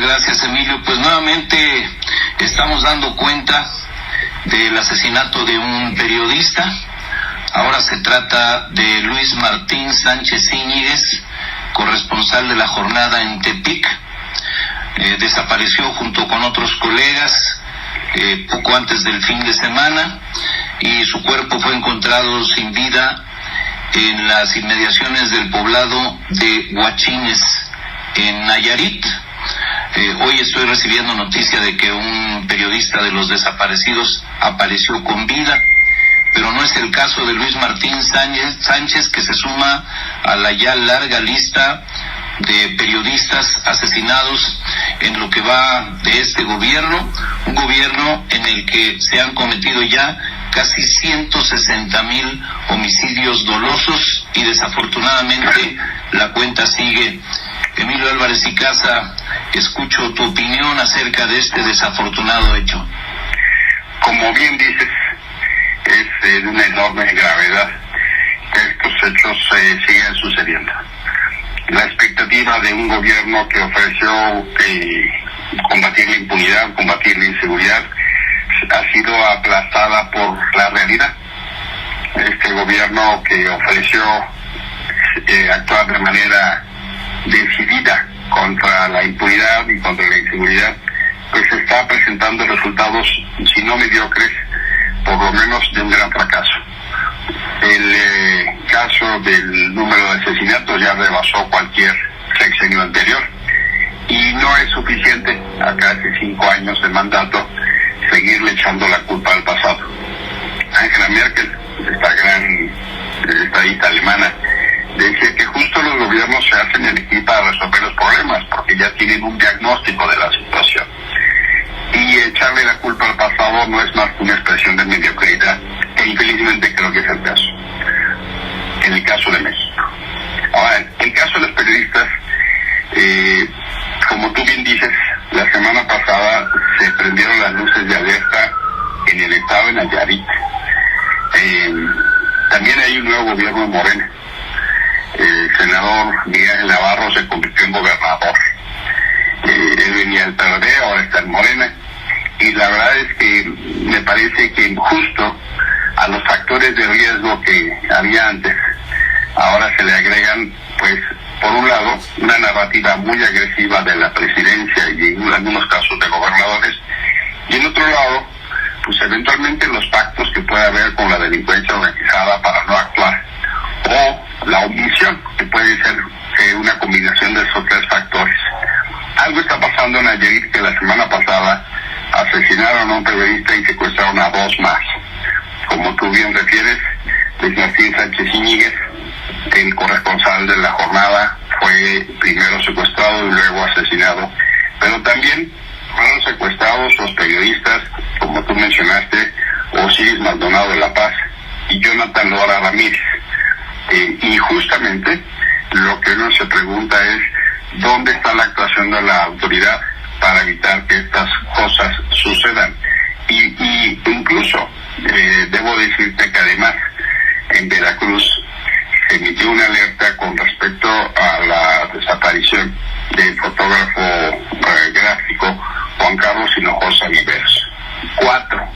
Muchas gracias, Emilio. Pues nuevamente estamos dando cuenta del asesinato de un periodista. Ahora se trata de Luis Martín Sánchez Íñiguez, corresponsal de La Jornada en Tepic. Desapareció junto con otros colegas poco antes del fin de semana y su cuerpo fue encontrado sin vida en las inmediaciones del poblado de Huachines, en Nayarit. Hoy estoy recibiendo noticia de que un periodista de los desaparecidos apareció con vida, pero no es el caso de Luis Martín Sánchez, que se suma a la ya larga lista de periodistas asesinados en lo que va de este gobierno, un gobierno en el que se han cometido ya casi 160,000 homicidios dolosos y desafortunadamente la cuenta sigue. Emilio Álvarez y Casa, escucho tu opinión acerca de este desafortunado hecho. Como bien dices, es de una enorme gravedad que estos hechos sigan sucediendo. La expectativa de un gobierno que ofreció combatir la impunidad, combatir la inseguridad, ha sido aplastada por la realidad. Este gobierno que ofreció actuar de manera decidida contra la impunidad y contra la inseguridad, pues está presentando resultados, si no mediocres, por lo menos de un gran fracaso. El caso del número de asesinatos ya rebasó cualquier sexenio anterior y no es suficiente, a casi 5 años de mandato, seguirle echando la culpa al pasado. Angela Merkel, esta gran estadista alemana, decía que justo los gobiernos se hacen elegir para resolver los problemas, porque ya tienen un diagnóstico de la situación. Y echarle la culpa al pasado no es más que una expresión de mediocridad, e infelizmente creo que es el caso. En el caso de México. Ahora, en el caso de los periodistas, como tú bien dices, la semana pasada se prendieron las luces de alerta en el estado de Nayarit. También hay un nuevo gobierno en Morena. El senador Miguel Navarro se convirtió en gobernador. Él venía del PRD, ahora está en Morena. Y la verdad es que me parece que justo a los factores de riesgo que había antes, ahora se le agregan, pues, por un lado, una narrativa muy agresiva de la presidencia y en algunos casos de gobernadores, y en otro lado, pues eventualmente los pactos que puede haber con la delincuencia organizada para no actuar, o la omisión, que puede ser una combinación de esos 3 factores. Algo está pasando en Nayarit, que la semana pasada asesinaron a un periodista y secuestraron a 2 más. Como tú bien refieres, Luis Martín Sánchez Íñiguez, el corresponsal de La Jornada, fue primero secuestrado y luego asesinado. Pero también fueron secuestrados los periodistas, como tú mencionaste, Osiris Maldonado de La Paz y Jonathan Lora Ramírez. Y justamente lo que uno se pregunta es, ¿dónde está la actuación de la autoridad para evitar que estas cosas sucedan? Y incluso, debo decirte que además, en Veracruz se emitió una alerta con respecto a la desaparición del fotógrafo gráfico Juan Carlos Hinojosa Viveros. 4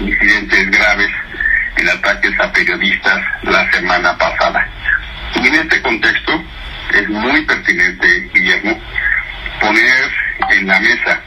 incidentes graves en ataques a periodistas la semana pasada. Y en este contexto es muy pertinente, Guillermo, poner en la mesa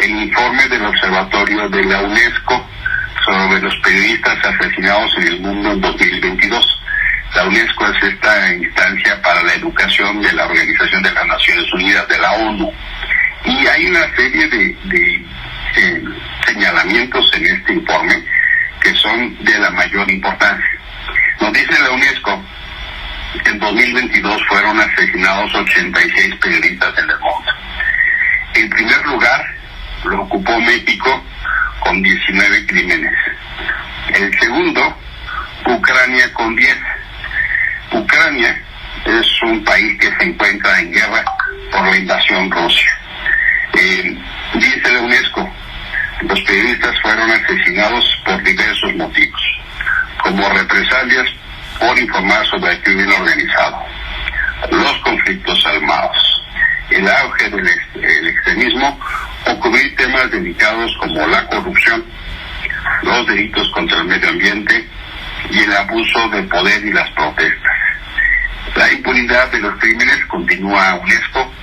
el informe del Observatorio de la UNESCO sobre los periodistas asesinados en el mundo en 2022. La UNESCO es esta instancia para la educación de la Organización de las Naciones Unidas, de la ONU. Y hay una serie de señalamientos en este informe que son de la mayor importancia. Nos dice la UNESCO que en 2022 fueron asesinados 86 periodistas en el mundo. En primer lugar, lo ocupó México con 19 crímenes. El segundo, Ucrania con 10. Ucrania es un país que se encuentra en guerra por la invasión rusa. Dice la UNESCO, los periodistas fueron asesinados por diversos motivos, como represalias por informar sobre el crimen organizado, los conflictos armados, el auge del extremismo periodismo o cubrir temas dedicados como la corrupción, los delitos contra el medio ambiente y el abuso de poder y las protestas. La impunidad de los crímenes, continúa UNESCO,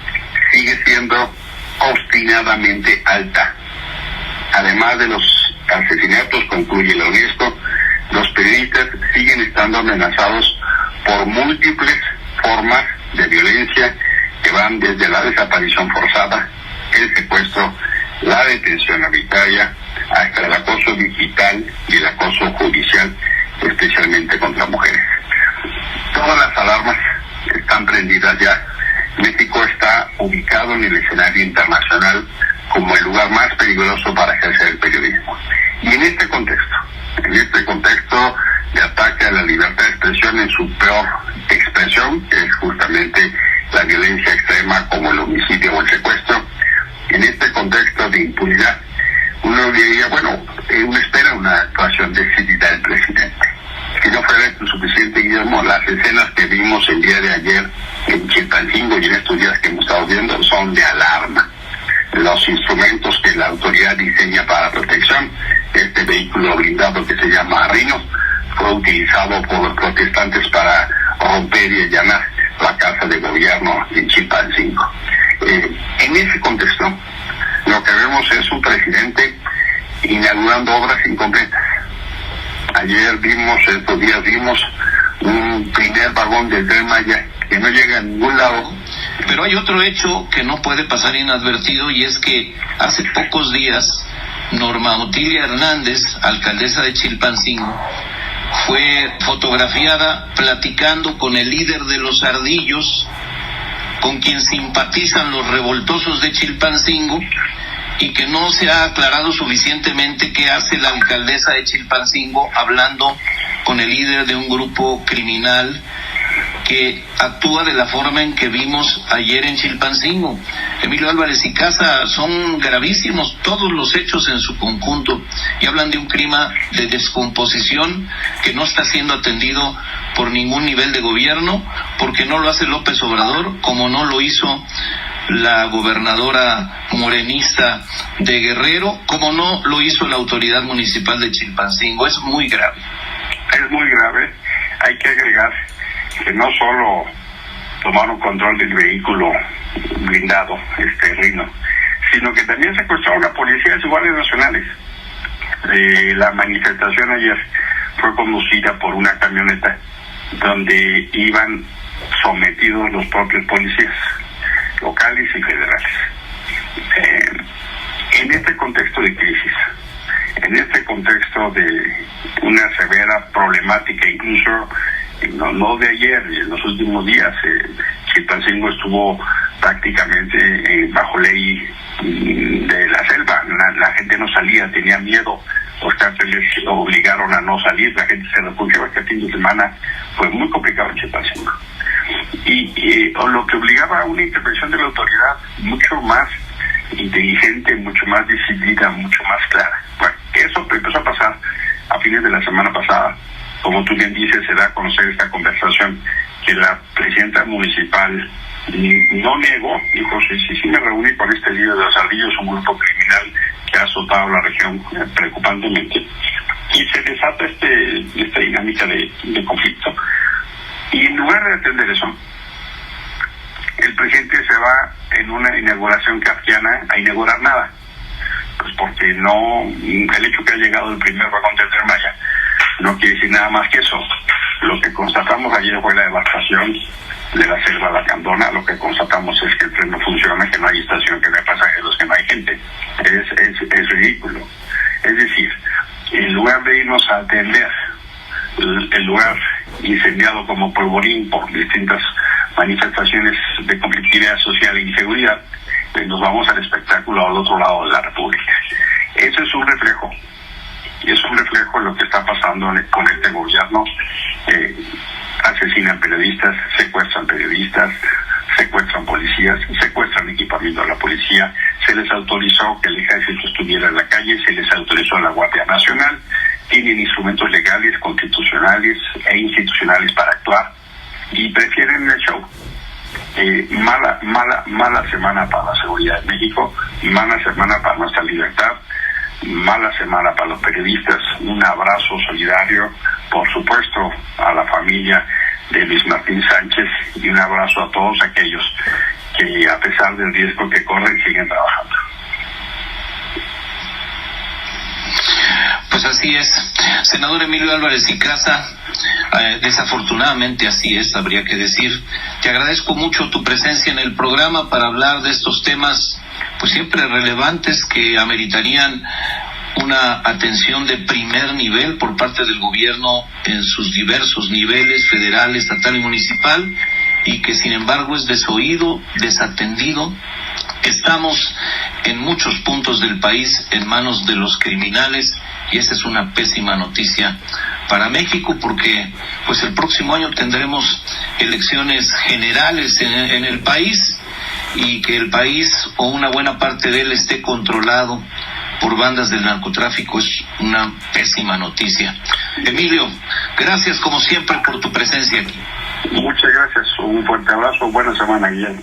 sigue siendo obstinadamente alta. Además de los asesinatos, concluye la UNESCO, los periodistas siguen estando amenazados por múltiples formas de violencia que van desde la desaparición forzada, el secuestro, la detención arbitraria, hasta el acoso digital y el acoso judicial, especialmente contra mujeres. Todas las alarmas están prendidas ya. México está ubicado en el escenario internacional como el lugar más peligroso para ejercer el periodismo. Y en este contexto de ataque a la libertad de expresión en su peor expresión, que es justamente la violencia extrema como el homicidio o el secuestro, en este contexto de impunidad, uno diría, uno espera una actuación decidida del presidente. Si no fuera suficiente, Guillermo, las escenas que vimos el día de ayer en Chilpancingo y en estos días que hemos estado viendo son de alarma. Los instrumentos que la autoridad diseña para protección, este vehículo blindado que se llama Rhino, fue utilizado por los protestantes para romper y allanar la casa de gobierno en Chilpancingo. En ese contexto, lo que vemos es un presidente inaugurando obras incompletas. Estos días vimos un primer vagón del Tren Maya que no llega a ningún lado. Pero hay otro hecho que no puede pasar inadvertido, y es que hace pocos días Norma Otilia Hernández, alcaldesa de Chilpancingo, fue fotografiada platicando con el líder de los Ardillos, con quien simpatizan los revoltosos de Chilpancingo, y que no se ha aclarado suficientemente qué hace la alcaldesa de Chilpancingo hablando con el líder de un grupo criminal que actúa de la forma en que vimos ayer en Chilpancingo. Emilio Álvarez y Casa, son gravísimos todos los hechos en su conjunto, y hablan de un clima de descomposición que no está siendo atendido por ningún nivel de gobierno, porque no lo hace López Obrador, como no lo hizo la gobernadora morenista de Guerrero, como no lo hizo la autoridad municipal de Chilpancingo. Es muy grave. Es muy grave. Hay que agregar que no solo tomaron control del vehículo blindado, Rhino, sino que también secuestraron a policías y guardias nacionales. La manifestación ayer fue conducida por una camioneta donde iban sometidos los propios policías locales y federales. En este contexto de crisis, en este contexto de una severa problemática, incluso no de ayer, en los últimos días, Chilpancingo estuvo prácticamente bajo ley de la selva. La gente no salía, tenía miedo, los cárteles obligaron a no salir, la gente se refugiaba. Este fin de semana fue muy complicado en Chilpancingo. Y lo que obligaba a una intervención de la autoridad mucho más inteligente, mucho más decidida, mucho más clara. Bueno, eso empezó a pasar a fines de la semana pasada. Como tú bien dices, se da a conocer esta conversación que la presidenta municipal no negó, dijo, sí me reuní con este líder de los Ardillos, un grupo criminal que ha azotado la región preocupantemente, y se desata esta dinámica de conflicto. Y en lugar de atender eso, el presidente se va en una inauguración kafkiana a inaugurar nada, pues porque el hecho que ha llegado el primer vagón del Tren Maya no quiere decir nada más que eso. Lo que constatamos ayer fue la devastación de la selva lacandona. Lo que constatamos es que el tren no funciona, que no hay estación, que no hay pasajeros, que no hay gente. Es ridículo. Es decir, en lugar de irnos a atender el lugar incendiado como polvorín por distintas manifestaciones de conflictividad social e inseguridad, nos vamos al espectáculo al otro lado de la República. Eso es un reflejo. Y es un reflejo de lo que está pasando con este gobierno. Asesinan periodistas, secuestran policías, secuestran equipamiento a la policía. Se les autorizó que el ejército estuviera en la calle, se les autorizó a la Guardia Nacional. Tienen instrumentos legales, constitucionales e institucionales para actuar, y prefieren el show. mala semana para la seguridad de México, mala semana para nuestra libertad, mala semana para los periodistas. Un abrazo solidario, por supuesto, a la familia de Luis Martín Sánchez, y un abrazo a todos aquellos que, a pesar del riesgo que corren, siguen trabajando. Pues así es, senador Emilio Álvarez y Casa, desafortunadamente así es, habría que decir. Te agradezco mucho tu presencia en el programa para hablar de estos temas, pues siempre relevantes, que ameritarían una atención de primer nivel por parte del gobierno en sus diversos niveles, federal, estatal y municipal, y que sin embargo es desoído, desatendido. Estamos en muchos puntos del país en manos de los criminales, y esa es una pésima noticia para México, porque pues el próximo año tendremos elecciones generales en el país, y que el país o una buena parte de él esté controlado por bandas del narcotráfico es una pésima noticia. Emilio, gracias como siempre por tu presencia aquí. Muchas gracias, un fuerte abrazo, buena semana, Guillermo.